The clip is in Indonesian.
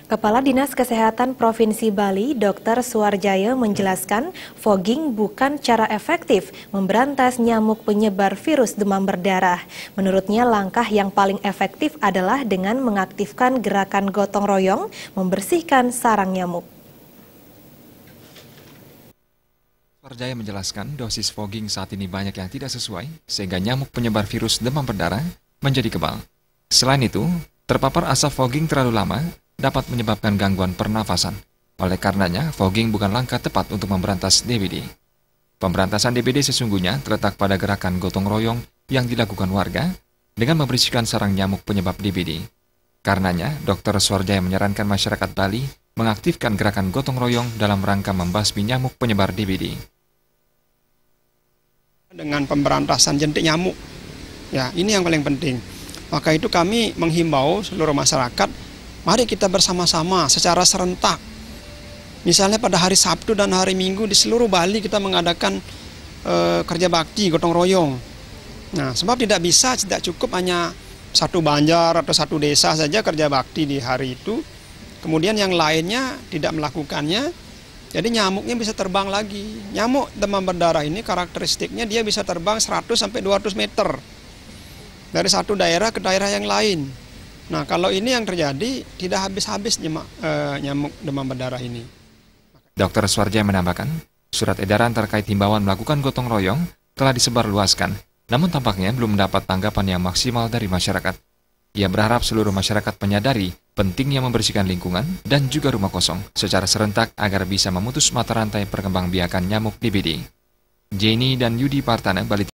Kepala Dinas Kesehatan Provinsi Bali, Dr. Suwarjaya menjelaskan, fogging bukan cara efektif memberantas nyamuk penyebar virus demam berdarah. Menurutnya, langkah yang paling efektif adalah dengan mengaktifkan gerakan gotong royong membersihkan sarang nyamuk. Suwarjaya menjelaskan, dosis fogging saat ini banyak yang tidak sesuai, sehingga nyamuk penyebar virus demam berdarah menjadi kebal. Selain itu, terpapar asap fogging terlalu lama dapat menyebabkan gangguan pernafasan. Oleh karenanya, fogging bukan langkah tepat untuk memberantas DBD. Pemberantasan DBD sesungguhnya terletak pada gerakan gotong royong yang dilakukan warga dengan membersihkan sarang nyamuk penyebab DBD. Karenanya, Dr. Suwarjaya menyarankan masyarakat Bali mengaktifkan gerakan gotong royong dalam rangka membasmi nyamuk penyebar DBD. Dengan pemberantasan jentik nyamuk, ya ini yang paling penting. Maka itu kami menghimbau seluruh masyarakat, mari kita bersama-sama secara serentak. Misalnya pada hari Sabtu dan hari Minggu di seluruh Bali kita mengadakan kerja bakti gotong royong. Nah, sebab tidak cukup hanya satu banjar atau satu desa saja kerja bakti di hari itu. Kemudian yang lainnya tidak melakukannya, jadi nyamuknya bisa terbang lagi. Nyamuk demam berdarah ini karakteristiknya dia bisa terbang 100 sampai 200 meter dari satu daerah ke daerah yang lain. Nah, kalau ini yang terjadi, tidak habis-habis nyamuk demam berdarah ini. Dr. Suwarjaya menambahkan, surat edaran terkait himbauan melakukan gotong royong telah disebarluaskan, namun tampaknya belum mendapat tanggapan yang maksimal dari masyarakat. Ia berharap seluruh masyarakat menyadari pentingnya membersihkan lingkungan dan juga rumah kosong secara serentak agar bisa memutus mata rantai perkembangbiakan nyamuk DBD. Jenny dan Yudi Partana, Bali.